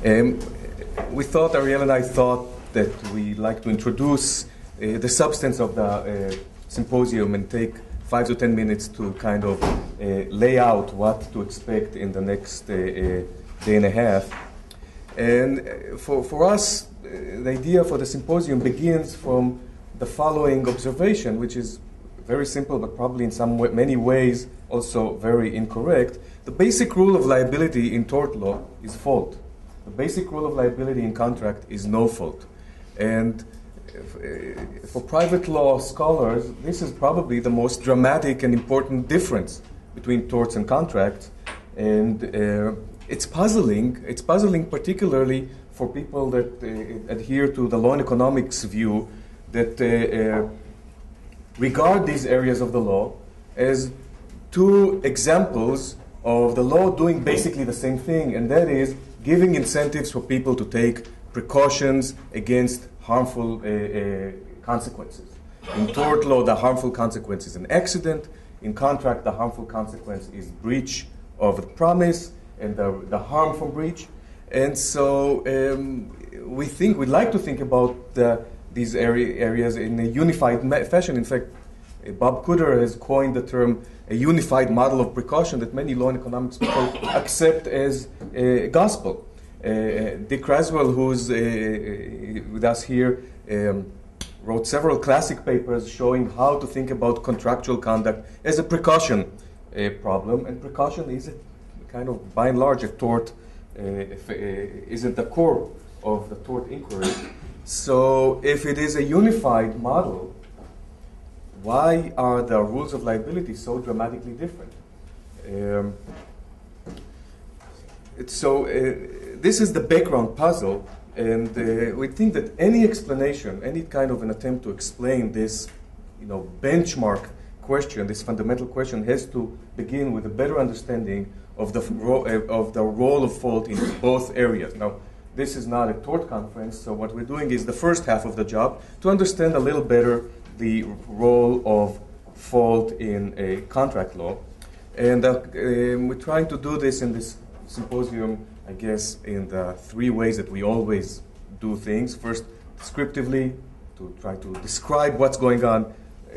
Um, Ariel and I thought that we'd like to introduce the substance of the symposium and take 5 to 10 minutes to kind of lay out what to expect in the next day and a half. And for us, the idea for the symposium begins from the following observation, which is very simple, but probably in many ways also very incorrect. The basic rule of liability in tort law is fault. The basic rule of liability in contract is no fault. And for private law scholars, this is probably the most dramatic and important difference between torts and contracts. And it's puzzling. It's puzzling particularly for people that adhere to the law and economics view that regard these areas of the law as two examples of the law doing basically the same thing, and that is giving incentives for people to take precautions against harmful consequences. In tort law, the harmful consequence is an accident. In contract, the harmful consequence is breach of the promise and the harm from breach. And so we'd like to think about these areas in a unified fashion. In fact, Bob Cooter has coined the term a unified model of precaution that many law and economics people accept as gospel. Dick Creswell, who's with us here, wrote several classic papers showing how to think about contractual conduct as a precaution problem. And precaution is kind of, by and large, a tort, isn't the core of the tort inquiry. So if it is a unified model, why are the rules of liability so dramatically different? This is the background puzzle, and we think that any explanation, any kind of an attempt to explain this, benchmark question, this fundamental question, has to begin with a better understanding of the role of fault in both areas. Now, this is not a tort conference, so what we're doing is the first half of the job to understand a little better the role of fault in a contract law. And we're trying to do this in this symposium, I guess, in the three ways that we always do things. First, descriptively, to try to describe what's going on.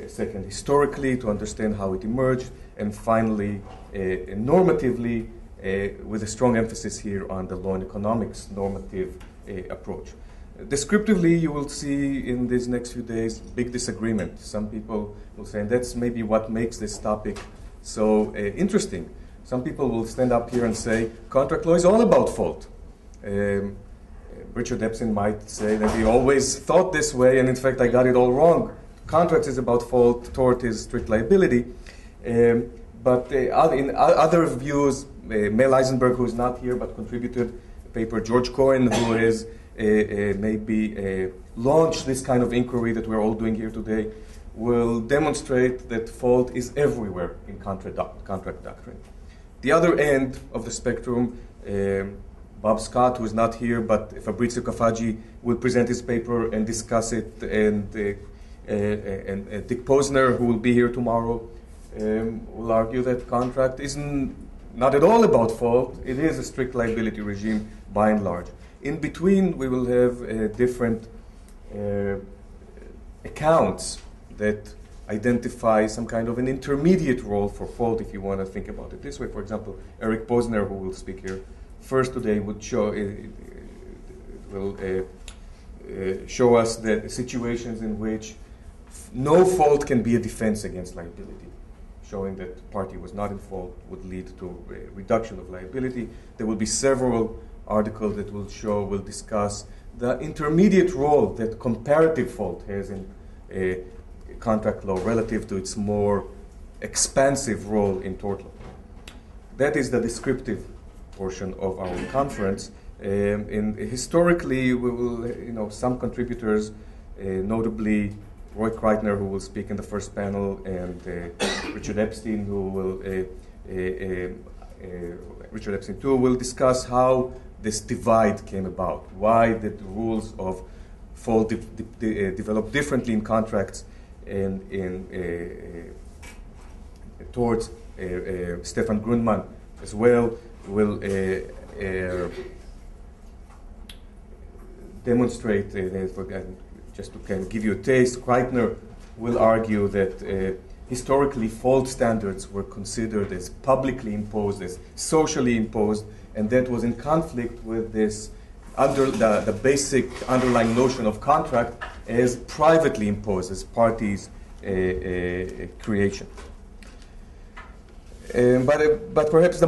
Second, historically, to understand how it emerged. And finally, normatively, with a strong emphasis here on the law and economics normative approach. Descriptively, you will see in these next few days big disagreement. Some people will say, and that's maybe what makes this topic so interesting. Some people will stand up here and say, contract law is all about fault. Richard Epstein might say that he always thought this way, and in fact, I got it all wrong. Contract is about fault, tort is strict liability. But in other views, Mel Eisenberg, who is not here but contributed a paper, George Cohen, who has maybe launched this kind of inquiry that we're all doing here today, will demonstrate that fault is everywhere in contract doctrine. The other end of the spectrum, Bob Scott, who is not here, but Fabrizio Cafaggi will present his paper and discuss it, and Dick Posner, who will be here tomorrow, will argue that contract isn't not at all about fault. It is a strict liability regime by and large. In between, we will have different accounts that identify some kind of an intermediate role for fault, if you want to think about it this way. For example, Eric Posner, who will speak here first today, would show show us the situations in which no fault can be a defense against liability. Showing that the party was not in fault would lead to a reduction of liability. There will be several articles that will discuss the intermediate role that comparative fault has in contract law relative to its more expansive role in tort law. That is the descriptive portion of our conference. Historically, we will, some contributors, notably Roy Kreitner, who will speak in the first panel, and Richard Epstein, who will Richard Epstein too, will discuss how this divide came about, why did the rules of fault develop differently in contracts and in torts. Stefan Grundmann as well will demonstrate, just to kind of give you a taste, Kreitner will argue that historically fault standards were considered as publicly imposed, as socially imposed, and that was in conflict with this the basic underlying notion of contract as privately imposed, as parties' creation. But perhaps the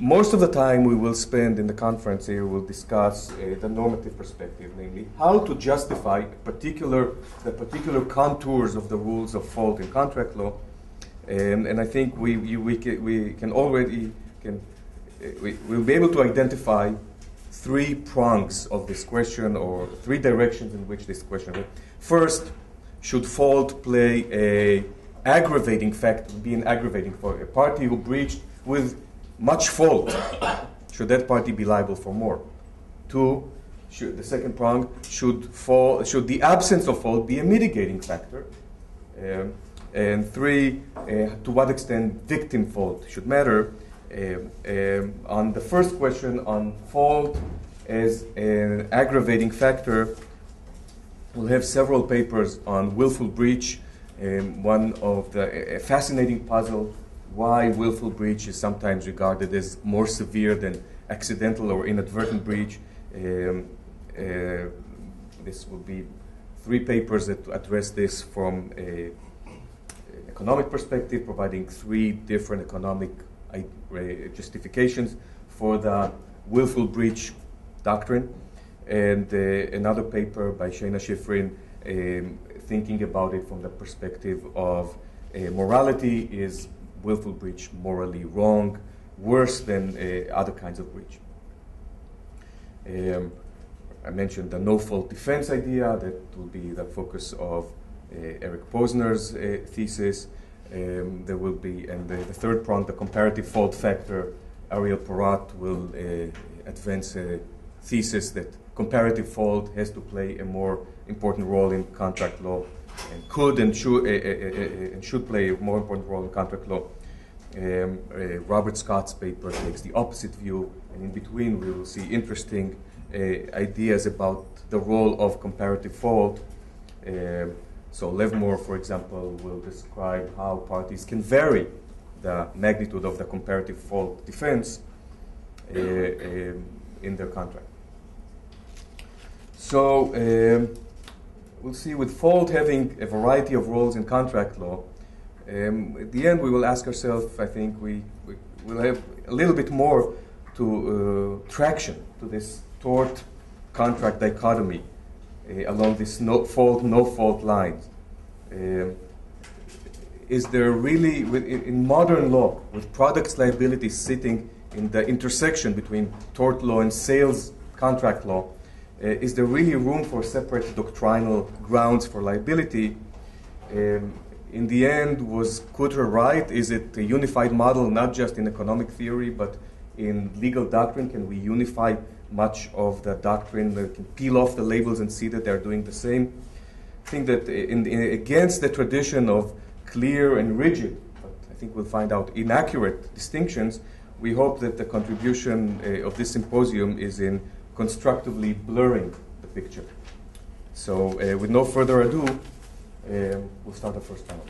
most of the time we will spend in the conference here will discuss the normative perspective, namely how to justify the particular contours of the rules of fault in contract law. And I think we'll be able to identify three prongs of this question, or three directions in which this question. First, should fault play a aggravating factor, be an aggravating for a party who breached with much fault? Should that party be liable for more? Two, the second prong, should the absence of fault be a mitigating factor? And three, to what extent victim fault should matter? On the first question, on fault as an aggravating factor, we'll have several papers on willful breach. One of the fascinating puzzle, why willful breach is sometimes regarded as more severe than accidental or inadvertent breach. This will be three papers that address this from an economic perspective, providing three different economic justifications for the willful breach doctrine. And another paper by Shana Schifrin thinking about it from the perspective of morality. Is willful breach morally wrong, worse than other kinds of breach? I mentioned the no-fault defense idea. That will be the focus of Eric Posner's thesis. There will be, and the third prong, the comparative fault factor. Ariel Porat will advance a thesis that comparative fault has to play a more important role in contract law, and could and should play a more important role in contract law. Robert Scott's paper takes the opposite view, and in between we will see interesting ideas about the role of comparative fault. So Levmore, for example, will describe how parties can vary the magnitude of the comparative fault defense in their contract. So we'll see, with fault having a variety of roles in contract law, at the end we will ask ourselves, I think we will have a little bit more to traction to this tort contract dichotomy along this no fault lines. Is there really, in modern law, with products liability sitting in the intersection between tort law and sales contract law, is there really room for separate doctrinal grounds for liability? In the end, was Kutter right? Is it a unified model, not just in economic theory, but in legal doctrine? Can we unify much of the doctrine, can peel off the labels and see that they're doing the same? I think that against the tradition of clear and rigid, but I think we'll find out inaccurate distinctions, we hope that the contribution of this symposium is in constructively blurring the picture. So with no further ado, we'll start the first panel.